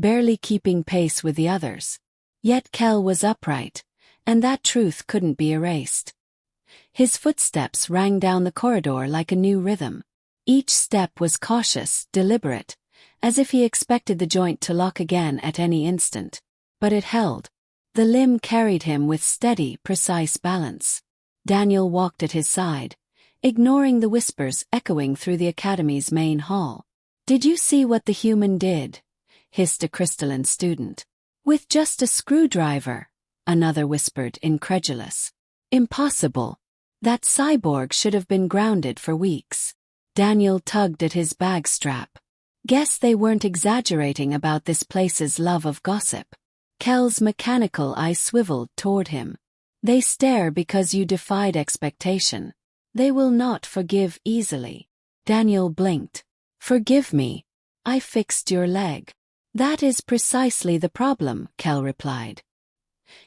barely keeping pace with the others. Yet Kel was upright, and that truth couldn't be erased. His footsteps rang down the corridor like a new rhythm. Each step was cautious, deliberate, as if he expected the joint to lock again at any instant. But it held. The limb carried him with steady, precise balance. Daniel walked at his side, ignoring the whispers echoing through the academy's main hall. "Did you see what the human did?" hissed a crystalline student. "With just a screwdriver," another whispered, incredulous. "Impossible. That cyborg should have been grounded for weeks." Daniel tugged at his bag strap. Guess they weren't exaggerating about this place's love of gossip. Kel's mechanical eye swiveled toward him. "They stare because you defied expectation. They will not forgive easily." Daniel blinked. "Forgive me. I fixed your leg." "That is precisely the problem," Kel replied.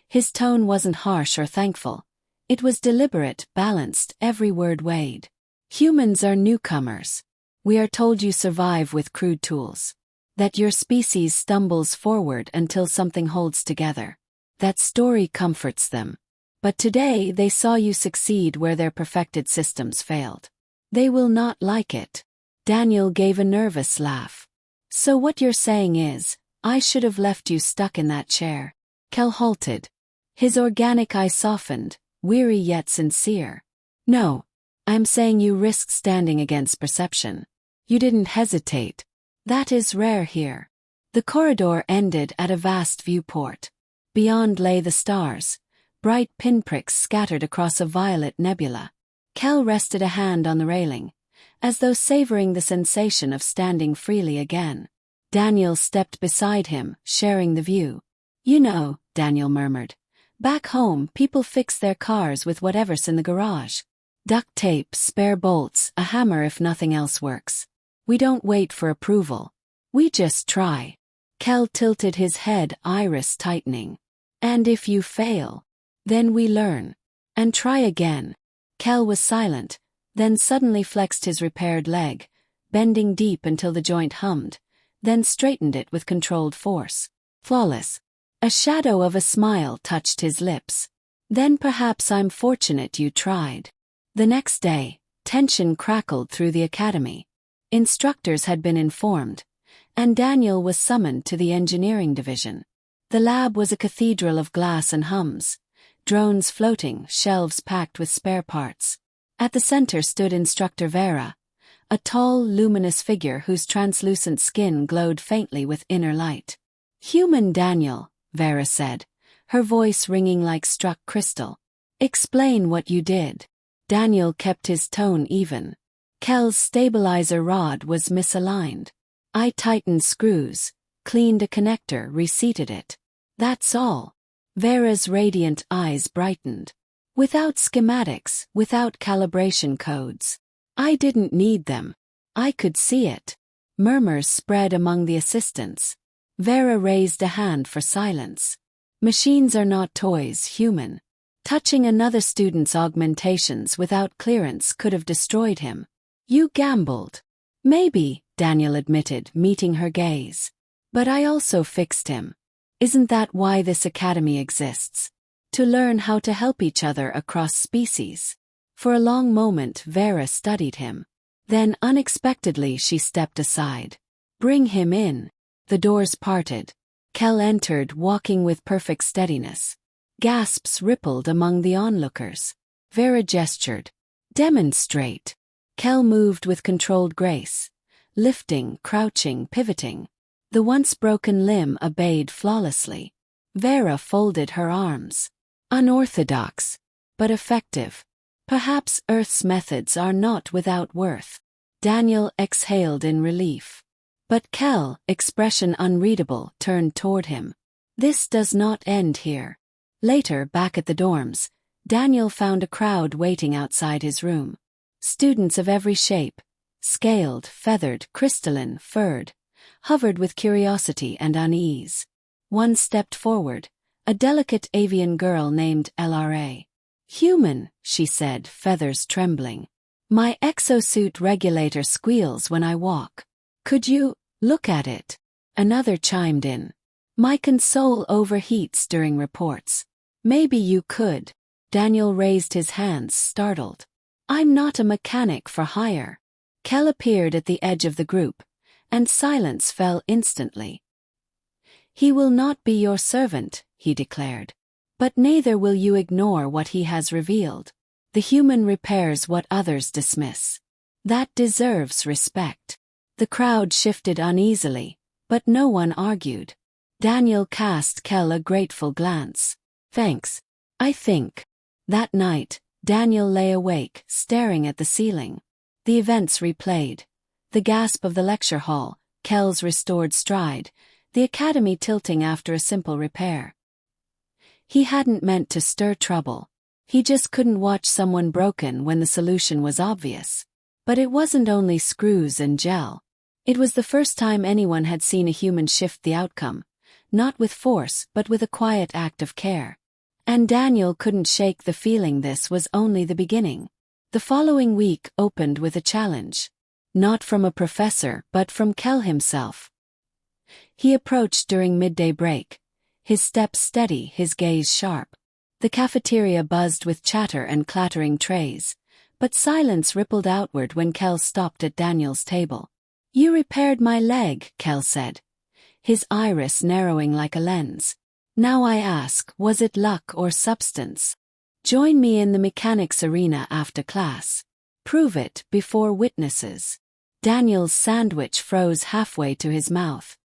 His tone wasn't harsh or thankful. It was deliberate, balanced, every word weighed. "Humans are newcomers. We are told you survive with crude tools. That your species stumbles forward until something holds together. That story comforts them. But today they saw you succeed where their perfected systems failed. They will not like it." Daniel gave a nervous laugh. "So what you're saying is, I should have left you stuck in that chair." Kel halted. His organic eye softened, weary yet sincere. "No. I'm saying you risked standing against perception. You didn't hesitate. That is rare here." The corridor ended at a vast viewport. Beyond lay the stars, bright pinpricks scattered across a violet nebula. Kel rested a hand on the railing, as though savoring the sensation of standing freely again. Daniel stepped beside him, sharing the view. "You know," Daniel murmured, "back home people fix their cars with whatever's in the garage. Duct tape, spare bolts, a hammer if nothing else works. We don't wait for approval. We just try." Kel tilted his head, iris tightening. "And if you fail, then we learn. And try again." Kel was silent, then suddenly flexed his repaired leg, bending deep until the joint hummed, then straightened it with controlled force. "Flawless." A shadow of a smile touched his lips. "Then perhaps I'm fortunate you tried." The next day, tension crackled through the academy. Instructors had been informed, and Daniel was summoned to the engineering division. The lab was a cathedral of glass and hums, drones floating, shelves packed with spare parts. At the center stood Instructor Vera, a tall, luminous figure whose translucent skin glowed faintly with inner light. "Human Daniel," Vera said, her voice ringing like struck crystal. "Explain what you did." Daniel kept his tone even. Kel's stabilizer rod was misaligned. "I tightened screws, cleaned a connector, reseated it. That's all." Vera's radiant eyes brightened. "Without schematics, without calibration codes. I didn't need them. I could see it." Murmurs spread among the assistants. Vera raised a hand for silence. "Machines are not toys, human." Touching another student's augmentations without clearance could have destroyed him. "You gambled." "Maybe," Daniel admitted, meeting her gaze. "But I also fixed him. Isn't that why this academy exists? To learn how to help each other across species." For a long moment Vera studied him. Then unexpectedly she stepped aside. "Bring him in." The doors parted. Kel entered, walking with perfect steadiness. Gasps rippled among the onlookers. Vera gestured. "Demonstrate." Kel moved with controlled grace, lifting, crouching, pivoting. The once broken limb obeyed flawlessly. Vera folded her arms. "Unorthodox, but effective. Perhaps Earth's methods are not without worth." Daniel exhaled in relief. But Kel, expression unreadable, turned toward him. "This does not end here." Later, back at the dorms, Daniel found a crowd waiting outside his room. Students of every shape, scaled, feathered, crystalline, furred, hovered with curiosity and unease. One stepped forward, a delicate avian girl named LRA. "Human," she said, feathers trembling. "My exosuit regulator squeals when I walk. Could you look at it?" Another chimed in. My console overheats during reports. Maybe you could. Daniel raised his hands, startled. I'm not a mechanic for hire. Kel appeared at the edge of the group, and silence fell instantly. He will not be your servant, he declared. But neither will you ignore what he has revealed. The human repairs what others dismiss. That deserves respect. The crowd shifted uneasily, but no one argued. Daniel cast Kel a grateful glance. Thanks. I think. That night, Daniel lay awake, staring at the ceiling. The events replayed. The gasp of the lecture hall, Kel's restored stride, the academy tilting after a simple repair. He hadn't meant to stir trouble. He just couldn't watch someone broken when the solution was obvious. But it wasn't only screws and gel. It was the first time anyone had seen a human shift the outcome, not with force but with a quiet act of care. And Daniel couldn't shake the feeling this was only the beginning. The following week opened with a challenge. Not from a professor but from Kel himself. He approached during midday break, his step steady, his gaze sharp. The cafeteria buzzed with chatter and clattering trays, but silence rippled outward when Kel stopped at Daniel's table. You repaired my leg, Kel said, his iris narrowing like a lens. Now I ask, was it luck or substance? Join me in the mechanics arena after class. Prove it before witnesses. Daniel's sandwich froze halfway to his mouth.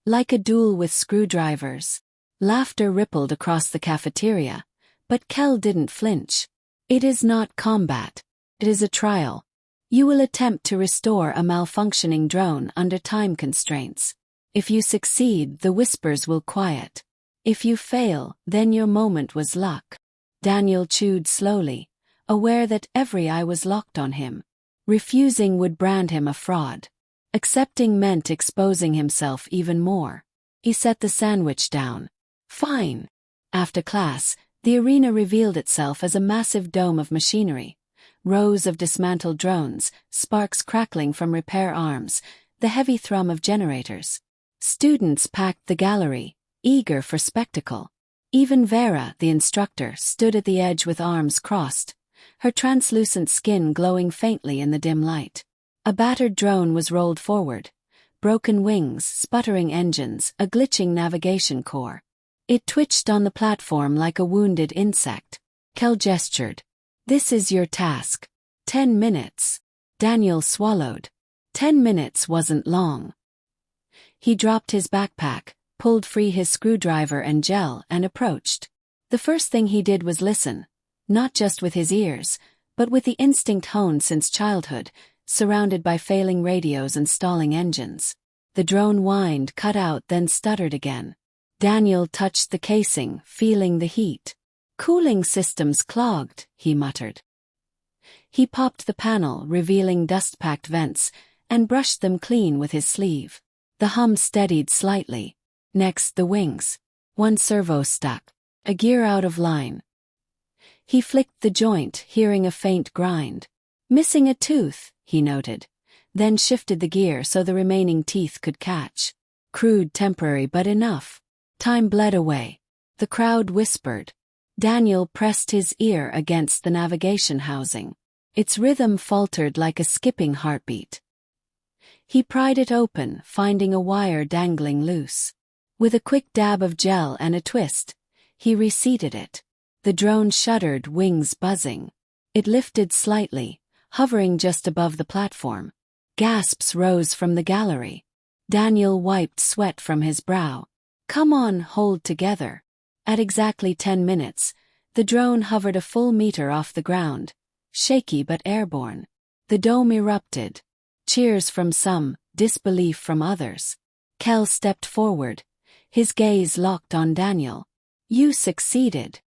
Like a duel with screwdrivers. Laughter rippled across the cafeteria, but Kel didn't flinch. It is not combat. It is a trial. You will attempt to restore a malfunctioning drone under time constraints. If you succeed, the whispers will quiet. If you fail, then your moment was luck. Daniel chewed slowly, aware that every eye was locked on him. Refusing would brand him a fraud. Accepting meant exposing himself even more. He set the sandwich down. Fine. After class, the arena revealed itself as a massive dome of machinery. Rows of dismantled drones, sparks crackling from repair arms, the heavy thrum of generators. Students packed the gallery, eager for spectacle. Even Vera, the instructor, stood at the edge with arms crossed, her translucent skin glowing faintly in the dim light. A battered drone was rolled forward. Broken wings, sputtering engines, a glitching navigation core. It twitched on the platform like a wounded insect. Kel gestured. This is your task. 10 minutes. Daniel swallowed. 10 minutes wasn't long. He dropped his backpack, pulled free his screwdriver and gel, and approached. The first thing he did was listen, not just with his ears, but with the instinct honed since childhood, surrounded by failing radios and stalling engines. The drone whined, cut out, then stuttered again. Daniel touched the casing, feeling the heat. Cooling systems clogged, he muttered. He popped the panel, revealing dust-packed vents, and brushed them clean with his sleeve. The hum steadied slightly. Next, the wings. One servo stuck. A gear out of line. He flicked the joint, hearing a faint grind. Missing a tooth, he noted. Then shifted the gear so the remaining teeth could catch. Crude, temporary, but enough. Time bled away. The crowd whispered. Daniel pressed his ear against the navigation housing. Its rhythm faltered like a skipping heartbeat. He pried it open, finding a wire dangling loose. With a quick dab of gel and a twist, he reseated it. The drone shuddered, wings buzzing. It lifted slightly, hovering just above the platform. Gasps rose from the gallery. Daniel wiped sweat from his brow. Come on, hold together. At exactly 10 minutes, the drone hovered a full meter off the ground, shaky but airborne. The dome erupted. Cheers from some, disbelief from others. Kel stepped forward, his gaze locked on Daniel. You succeeded.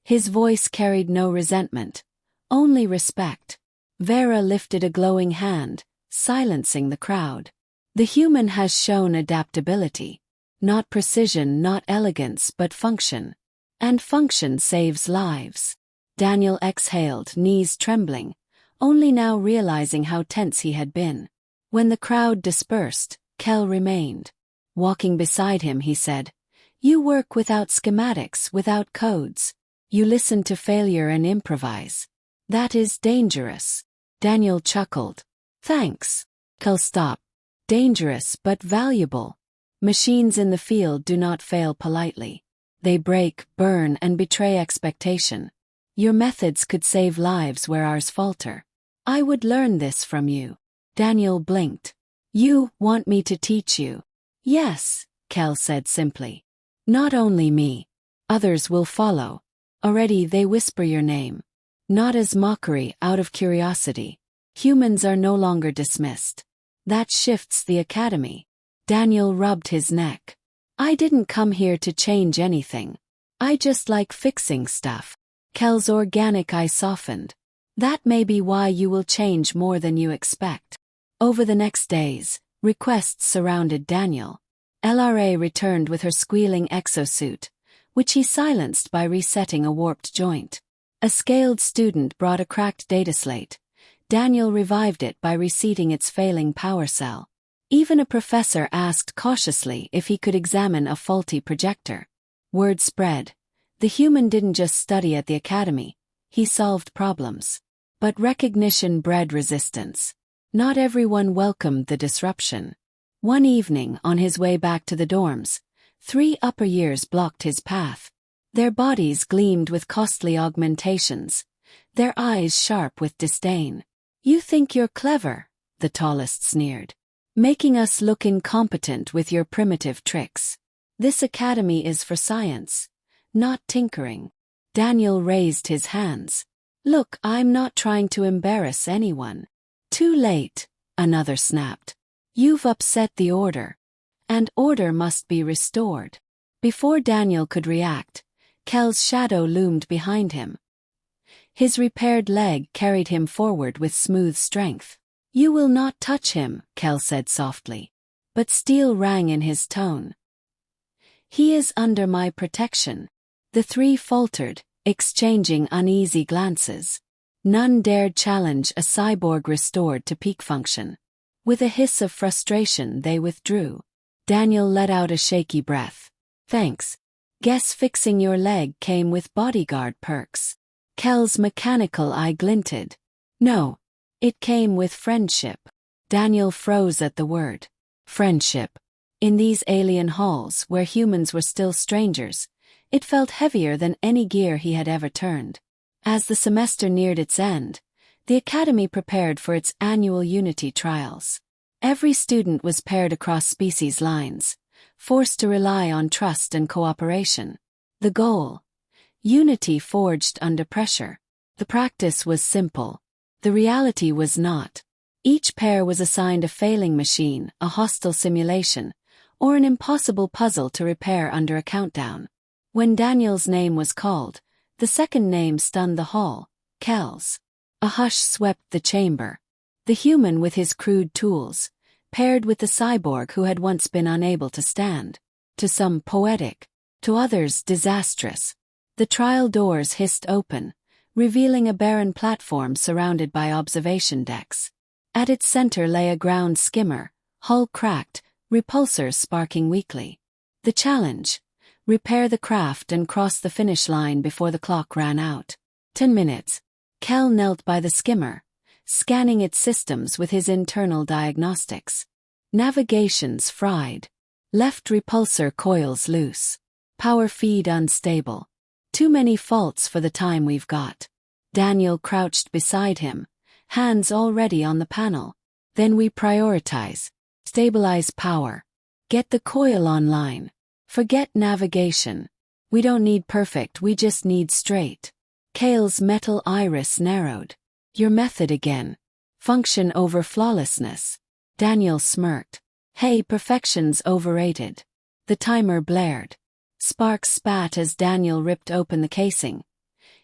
His voice carried no resentment, only respect. Vera lifted a glowing hand, silencing the crowd. The human has shown adaptability. Not precision, not elegance, but function. And function saves lives. Daniel exhaled, knees trembling, only now realizing how tense he had been. When the crowd dispersed, Kel remained. Walking beside him, he said, "You work without schematics, without codes. You listen to failure and improvise. That is dangerous." Daniel chuckled. "Thanks." Kel stopped. "Dangerous but valuable. Machines in the field do not fail politely. They break, burn, and betray expectation. Your methods could save lives where ours falter. I would learn this from you." Daniel blinked. "You want me to teach you?" "Yes," Kel said simply. "Not only me. Others will follow. Already they whisper your name. Not as mockery, out of curiosity. Humans are no longer dismissed. That shifts the academy." Daniel rubbed his neck. "I didn't come here to change anything. I just like fixing stuff." Kel's organic eye softened. "That may be why you will change more than you expect." Over the next days, requests surrounded Daniel. LRA returned with her squealing exosuit, which he silenced by resetting a warped joint. A scaled student brought a cracked data slate. Daniel revived it by reseating its failing power cell. Even a professor asked cautiously if he could examine a faulty projector. Word spread. The human didn't just study at the academy, he solved problems. But recognition bred resistance. Not everyone welcomed the disruption. One evening, on his way back to the dorms, 3 upper years blocked his path. Their bodies gleamed with costly augmentations, their eyes sharp with disdain. "You think you're clever," the tallest sneered. "Making us look incompetent with your primitive tricks. This academy is for science, not tinkering." Daniel raised his hands. "Look, I'm not trying to embarrass anyone." "Too late," another snapped. "You've upset the order. And order must be restored." Before Daniel could react, Kel's shadow loomed behind him. His repaired leg carried him forward with smooth strength. "You will not touch him," Kel said softly. But steel rang in his tone. "He is under my protection." The 3 faltered, exchanging uneasy glances. None dared challenge a cyborg restored to peak function. With a hiss of frustration, they withdrew. Daniel let out a shaky breath. "Thanks. Guess fixing your leg came with bodyguard perks." Kel's mechanical eye glinted. "No. It came with friendship." Daniel froze at the word. Friendship. In these alien halls, where humans were still strangers, it felt heavier than any gear he had ever turned. As the semester neared its end, the academy prepared for its annual unity trials. Every student was paired across species lines, forced to rely on trust and cooperation. The goal? Unity forged under pressure. The practice was simple. The reality was not. Each pair was assigned a failing machine, a hostile simulation, or an impossible puzzle to repair under a countdown. When Daniel's name was called, the second name stunned the hall, Kel's. A hush swept the chamber. The human with his crude tools, paired with the cyborg who had once been unable to stand. To some poetic, to others disastrous. The trial doors hissed open, revealing a barren platform surrounded by observation decks. At its center lay a ground skimmer, hull cracked, repulsors sparking weakly. The challenge? Repair the craft and cross the finish line before the clock ran out. 10 minutes. Kel knelt by the skimmer, scanning its systems with his internal diagnostics. Navigations fried. Left repulsor coils loose. Power feed unstable. Too many faults for the time we've got. Daniel crouched beside him, hands already on the panel. Then we prioritize. Stabilize power. Get the coil online. Forget navigation. We don't need perfect, we just need straight. Kale's metal iris narrowed. Your method again. Function over flawlessness. Daniel smirked. Hey, perfection's overrated. The timer blared. Sparks spat as Daniel ripped open the casing.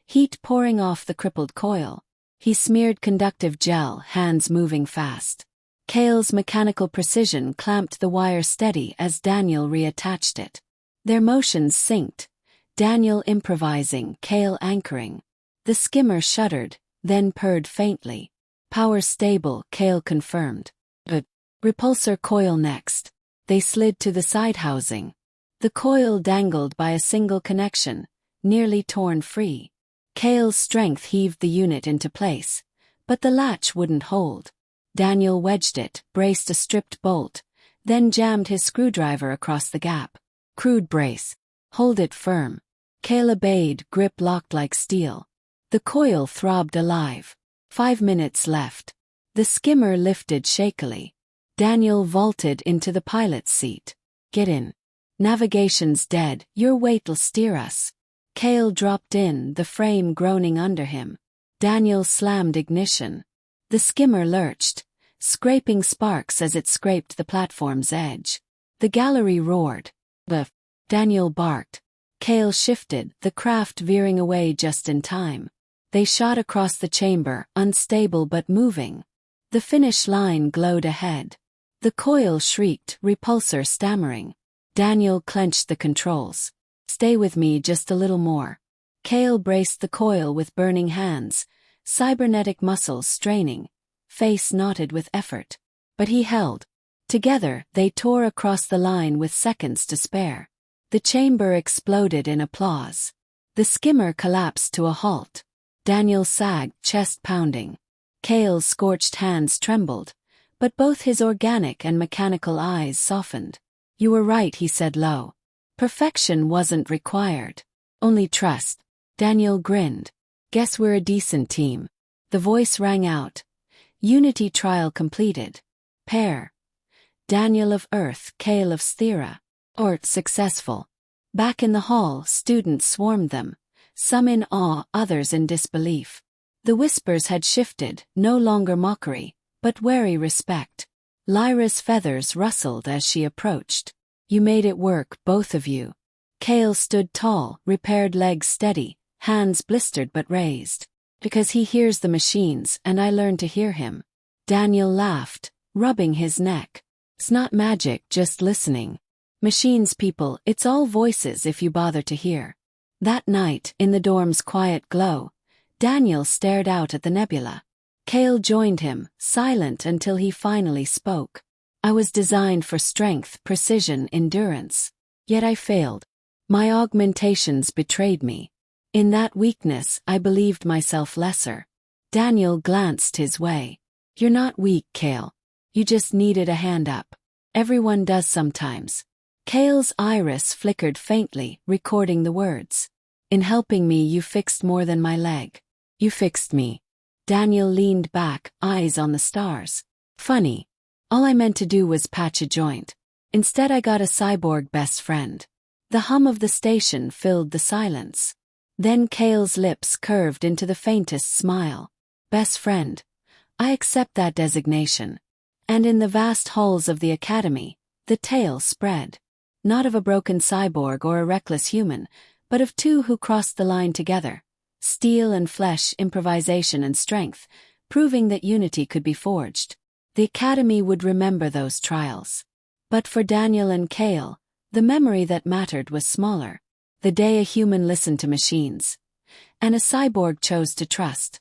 Heat pouring off the crippled coil. He smeared conductive gel, hands moving fast. Kale's mechanical precision clamped the wire steady as Daniel reattached it. Their motions synced, Daniel improvising, Kale anchoring. The skimmer shuddered, then purred faintly. Power stable, Kale confirmed. Repulsor coil next. They slid to the side housing. The coil dangled by a single connection, nearly torn free. Cale's strength heaved the unit into place, but the latch wouldn't hold. Daniel wedged it, braced a stripped bolt, then jammed his screwdriver across the gap. Crude brace. Hold it firm. Cale obeyed, grip locked like steel. The coil throbbed alive. 5 minutes left. The skimmer lifted shakily. Daniel vaulted into the pilot's seat. Get in. Navigation's dead, your weight'll steer us. Cale dropped in, the frame groaning under him. Daniel slammed ignition. The skimmer lurched, scraping sparks as it scraped the platform's edge. The gallery roared. "Buff!" Daniel barked. Cale shifted, the craft veering away just in time. They shot across the chamber, unstable but moving. The finish line glowed ahead. The coil shrieked, repulsor stammering. Daniel clenched the controls. "Stay with me just a little more." Cale braced the coil with burning hands, cybernetic muscles straining, face knotted with effort. But he held. Together, they tore across the line with seconds to spare. The chamber exploded in applause. The skimmer collapsed to a halt. Daniel sagged, chest pounding. Cale's scorched hands trembled, but both his organic and mechanical eyes softened. "You were right," he said low. "Perfection wasn't required. Only trust." Daniel grinned. "Guess we're a decent team." The voice rang out. Unity trial completed. Pair. Daniel of Earth, Cale of Sthera. Successful. Back in the hall, students swarmed them, some in awe, others in disbelief. The whispers had shifted, no longer mockery, but wary respect. Lyra's feathers rustled as she approached. "You made it work, both of you." Cale stood tall, repaired legs steady, hands blistered but raised. "Because he hears the machines, and I learned to hear him." Daniel laughed, rubbing his neck. "It's not magic, just listening. Machines, people, it's all voices if you bother to hear." That night, in the dorm's quiet glow, Daniel stared out at the nebula. Cale joined him, silent until he finally spoke. "I was designed for strength, precision, endurance. Yet I failed. My augmentations betrayed me. In that weakness, I believed myself lesser." Daniel glanced his way. "You're not weak, Cale. You just needed a hand up. Everyone does sometimes." Cale's iris flickered faintly, recording the words. "In helping me, you fixed more than my leg. You fixed me." Daniel leaned back, eyes on the stars. "Funny. All I meant to do was patch a joint. Instead I got a cyborg best friend." The hum of the station filled the silence. Then Cale's lips curved into the faintest smile. "Best friend. I accept that designation." And in the vast halls of the academy, the tale spread. Not of a broken cyborg or a reckless human, but of two who crossed the line together. Steel and flesh, improvisation and strength, proving that unity could be forged. The academy would remember those trials. But for Daniel and Cale, the memory that mattered was smaller. The day a human listened to machines, and a cyborg chose to trust.